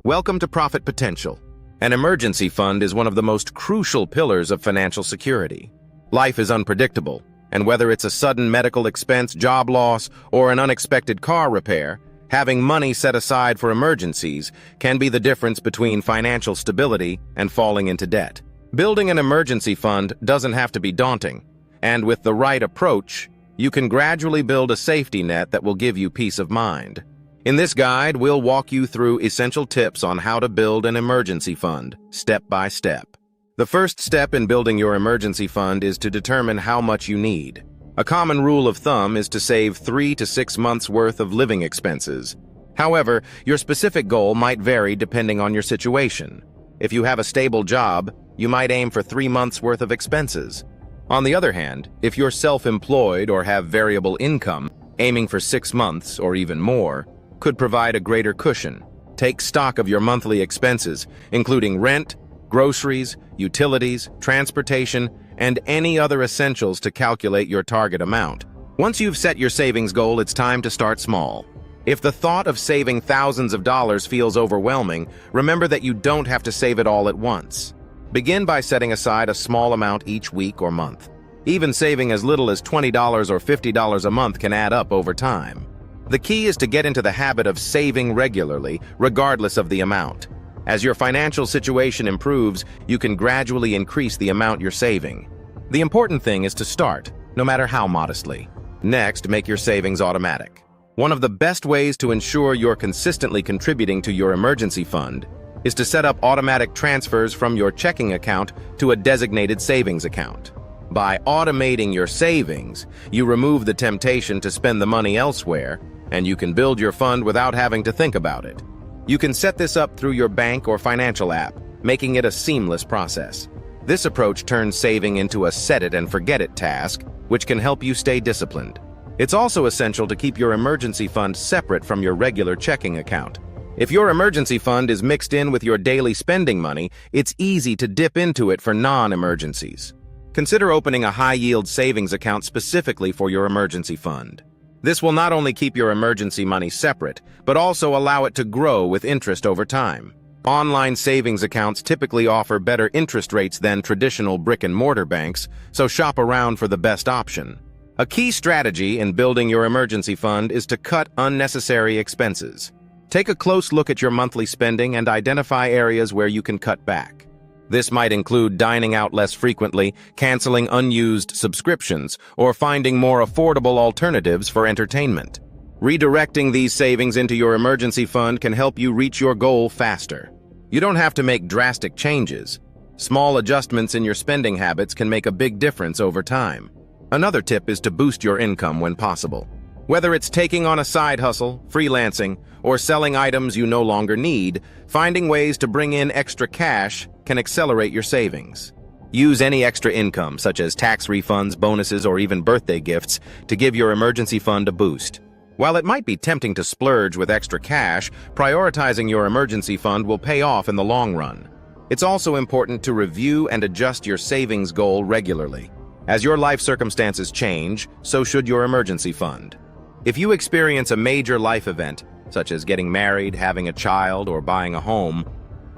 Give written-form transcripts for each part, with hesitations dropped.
Welcome to Profit Potential. An emergency fund is one of the most crucial pillars of financial security. Life is unpredictable, and whether it's a sudden medical expense, job loss, or an unexpected car repair, having money set aside for emergencies can be the difference between financial stability and falling into debt. Building an emergency fund doesn't have to be daunting, and with the right approach, you can gradually build a safety net that will give you peace of mind. In this guide, we'll walk you through essential tips on how to build an emergency fund, step by step. The first step in building your emergency fund is to determine how much you need. A common rule of thumb is to save 3 to 6 months' worth of living expenses. However, your specific goal might vary depending on your situation. If you have a stable job, you might aim for 3 months' worth of expenses. On the other hand, if you're self-employed or have variable income, aiming for 6 months or even more could provide a greater cushion. Take stock of your monthly expenses, including rent, groceries, utilities, transportation, and any other essentials to calculate your target amount. Once you've set your savings goal, it's time to start small. If the thought of saving thousands of dollars feels overwhelming, remember that you don't have to save it all at once. Begin by setting aside a small amount each week or month. Even saving as little as $20 or $50 a month can add up over time. The key is to get into the habit of saving regularly, regardless of the amount. As your financial situation improves, you can gradually increase the amount you're saving. The important thing is to start, no matter how modestly. Next, make your savings automatic. One of the best ways to ensure you're consistently contributing to your emergency fund is to set up automatic transfers from your checking account to a designated savings account. By automating your savings, you remove the temptation to spend the money elsewhere, and you can build your fund without having to think about it. You can set this up through your bank or financial app, making it a seamless process. This approach turns saving into a set-it-and-forget-it task, which can help you stay disciplined. It's also essential to keep your emergency fund separate from your regular checking account. If your emergency fund is mixed in with your daily spending money, it's easy to dip into it for non-emergencies. Consider opening a high-yield savings account specifically for your emergency fund. This will not only keep your emergency money separate, but also allow it to grow with interest over time. Online savings accounts typically offer better interest rates than traditional brick-and-mortar banks, so shop around for the best option. A key strategy in building your emergency fund is to cut unnecessary expenses. Take a close look at your monthly spending and identify areas where you can cut back. This might include dining out less frequently, canceling unused subscriptions, or finding more affordable alternatives for entertainment. Redirecting these savings into your emergency fund can help you reach your goal faster. You don't have to make drastic changes. Small adjustments in your spending habits can make a big difference over time. Another tip is to boost your income when possible. Whether it's taking on a side hustle, freelancing, or selling items you no longer need, finding ways to bring in extra cash can accelerate your savings. Use any extra income, such as tax refunds, bonuses, or even birthday gifts, to give your emergency fund a boost. While it might be tempting to splurge with extra cash, prioritizing your emergency fund will pay off in the long run. It's also important to review and adjust your savings goal regularly. As your life circumstances change, so should your emergency fund. If you experience a major life event, such as getting married, having a child, or buying a home,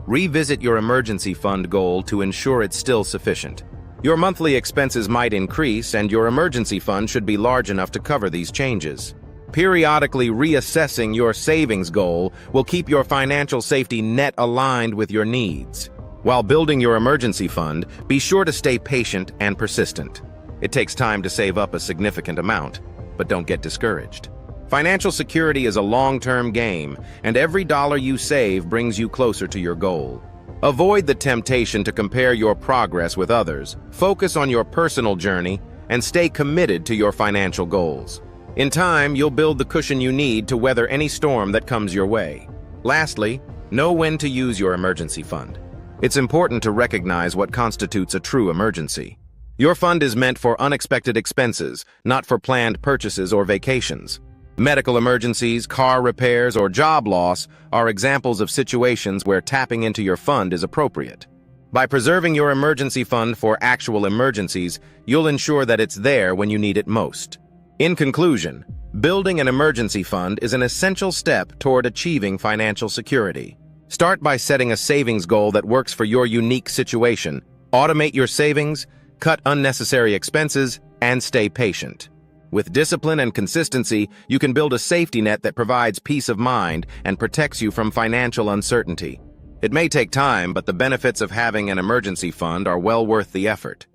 revisit your emergency fund goal to ensure it's still sufficient. Your monthly expenses might increase, and your emergency fund should be large enough to cover these changes. Periodically reassessing your savings goal will keep your financial safety net aligned with your needs. While building your emergency fund, be sure to stay patient and persistent. It takes time to save up a significant amount, but don't get discouraged. Financial security is a long-term game, and every dollar you save brings you closer to your goal. Avoid the temptation to compare your progress with others. Focus on your personal journey and stay committed to your financial goals. In time, you'll build the cushion you need to weather any storm that comes your way. Lastly, know when to use your emergency fund. It's important to recognize what constitutes a true emergency. Your fund is meant for unexpected expenses, not for planned purchases or vacations. Medical emergencies, car repairs, or job loss are examples of situations where tapping into your fund is appropriate. By preserving your emergency fund for actual emergencies, you'll ensure that it's there when you need it most. In conclusion, building an emergency fund is an essential step toward achieving financial security. Start by setting a savings goal that works for your unique situation. Automate your savings, cut unnecessary expenses, and stay patient. With discipline and consistency, you can build a safety net that provides peace of mind and protects you from financial uncertainty. It may take time, but the benefits of having an emergency fund are well worth the effort.